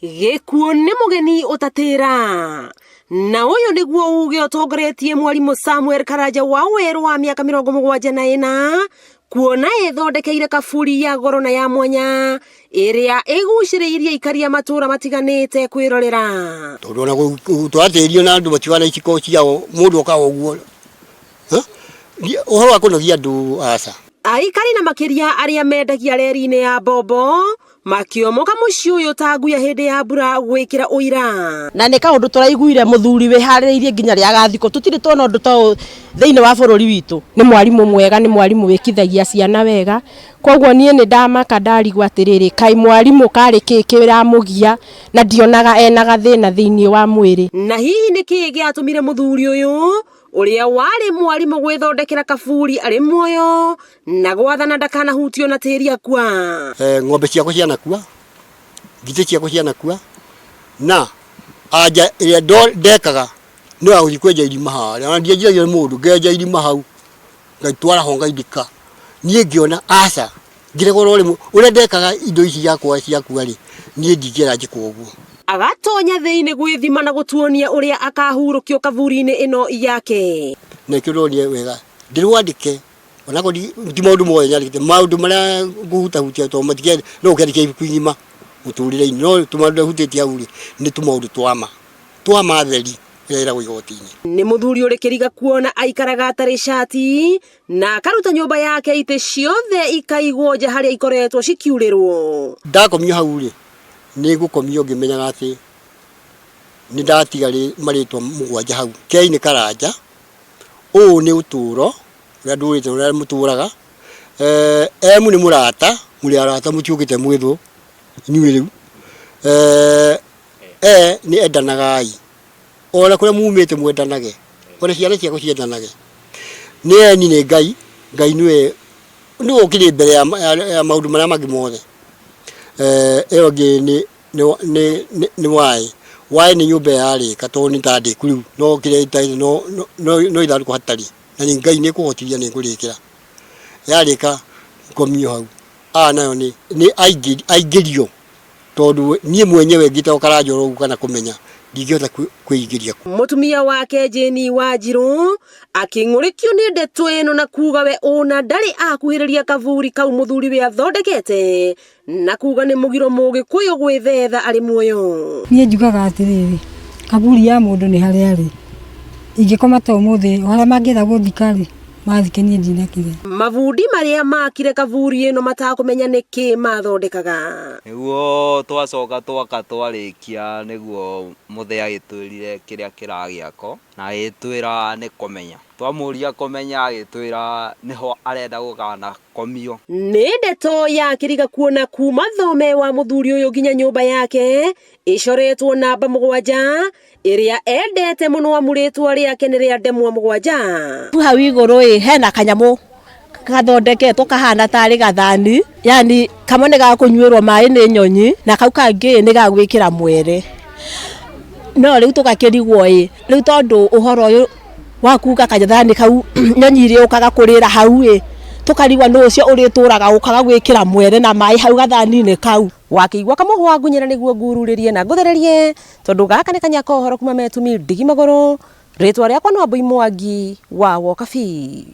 Gĩkuũ nĩ mũgeni ũtatĩra. Na ũyũ nĩguo uge ũtongoretie Mwarimũ Samuel Karanja wa Werũ wa mĩaka 74 kuona ethondekeire kaburi ya goro na ya mwanya ĩrĩa ĩgucĩrĩirie ikaria matũra matiganĩte kwĩrorera. Tondũ ona twatĩrio na andũ matiwana iciko ciao mũndũ okaga ũguo. Ũhoro wa kũnogia andũ aca. Aikari na makĩria arĩa mendagia reri-inĩ ya Bombo makĩomoka mũciĩ ũyũ ta nguya hĩndĩ ya mbura gwĩkĩra ũira. Na nĩ kaũndũ tũraiguire mũthuri wĩharĩrĩirie nginya rĩa gathiko, tũtirĩ tuona ũndũ ta thĩinĩ wa bũrũri witũ. Nĩ mwarimũ mwega, nĩ mwarimũ wĩkithagia ciana wega, koguo niĩ nĩ ndamaka ndarigwo atĩrĩrĩ, kaĩ mwarimũ karĩ kĩĩ kĩramũgia na ndionaga ena gathĩna thĩinĩ wa mwĩrĩ. Na hihi nĩ kĩĩ gĩatũmire mũthuri ũyũ ũrĩa warĩ mwarimũ gwĩthondekera kaburi arĩ muoyo na gwathana ndakanahutio na tĩri akua? Ng'ombe ciakwa cianakua, ngite ciakwa cianakua, na anja ĩrĩa ndekaga no ya gũthiĩ kwenja irima harĩa, na ndienjiragia mũndũ, ngenja irima hau ngaitwara ho ngaithika. Niĩ ngĩona aca ngĩregwo ũrĩa ndekaga indo ici ciakwa ciakua-rĩ, niĩ ndingĩera njĩka ũguo. Agatonya thĩinĩ gwĩthima na gũtuonia ũrĩa akahurũkio kaburi-inĩ ĩno yake. Na kĩronie wega ndĩrwandĩke onako ti maũndũ mothe nyandĩkĩte, maũndũ marĩa ngũhutahutia to matikende no ũkĩandĩke ibuku ng'ima mũtũrĩre-inĩ, no tũmaũndũ hutĩtie hau-rĩ nĩ tũmaũndũ twama theri ĩrĩa ĩragwo igoti-inĩ. Nĩ mũthuri ũrĩ kĩriga kuona aikaraga atarĩ cati na akaruta nyũmba yake itĩ ciothe ikaigwo nja harĩa ikoretwo cikiurĩrwo. Ndakomio hau-rĩ nĩ ngũkomio ngĩmenyaga atĩ nĩ ndatiga marĩtwa 7 hau. Kei nĩ Karanja, ũũ nĩ ũtũũro ũrĩa ndũrĩte ũrĩa mũtũũraga. Emu nĩ mũrata, mũrĩ arata mũtiũkĩte mwĩthũ inyuĩ rĩu. Nĩ endanagai, ona kũrĩa mumĩte mwendanage, ona ciana ciakwa ciendanage. Nĩ eni nĩ Ngai, Ngai nĩwe ũkĩrĩ mbere ya maũndũ marĩa mangĩ mothe. Ĩyo ngĩ nĩ waĩ nĩ nyũmba yarĩka tondũ nĩ tandĩku rĩu, no kĩrĩa itarĩ no ithandũkũ hatarĩ, na nĩ Ngai nĩ kũhotithia nĩ ngũrĩkĩra. Yarĩka ngomio hau. Nayo nĩ aingĩrio tondũ niĩ mwenyewe ngĩtagwo Karanja ũguo kana kũmenya ndingĩhota kwĩingĩria. Mũtumia wake Jane Wanjirũ akĩng'ũrĩkio nĩ ndeto ĩno na kuga we ona ndarĩ akuhĩrĩria kaburi kau mũthuri we athondekete na kuga nĩ mũgiro mũgĩkũyũ gwĩthetha arĩ muoyo. Niĩ njugaga atĩrĩrĩ, kaburi ya mũndũ nĩ harĩa arĩ, ingĩkoma ta ũmũthĩ harĩa mangĩenda gũthika-rĩ mathike niĩ ndinakire. Mabundi marĩa makire kaburi ĩno matakũmenya nĩkĩ mathondekaga. Nĩguo twacoka twaka twarĩkia nĩguo mũthĩ agĩtwĩrire kĩrĩa kĩragĩako na agĩtwĩra nĩ kũmenya. Twamũria kũmenya agĩtwĩra nĩho arenda gũkana komio. Nĩ ndeto ya kĩriga kuona kuma thome wa mũthuri ũyũ nginya nyũmba yake ĩcoretwo namba 7 ĩrĩa endete mũno amũrĩtwo rĩake nĩ rĩa ndemwa 7. Hau igũrũ hena kanyamũ gathondeketwo kahana tarĩ gathani, yani kamwe nĩ gakũnyuĩrwo maĩ nĩ nyonyi na kau kangĩ nĩ gagwĩkĩra mwere. No rĩu tũgakĩrigwo rĩu tondũ ũhoro ũyũ wa kuga kanyathani kau nyonyi irĩ ũkaga kũrĩra hau tũkarigwa nũ ũcio ũrĩtũraga ũkaga gwĩkĩra mwere na maĩ hau gathani-inĩ kau. Wakĩigua kamũhwa ngunyĩra nĩguo ngururĩrie na ngũthererie tondũ gaka nĩ kanya kohoro kuma Metumi Ndigi Magũrũ. Rĩtwa rĩakwa no Wambui Mwangi wa Wokabi.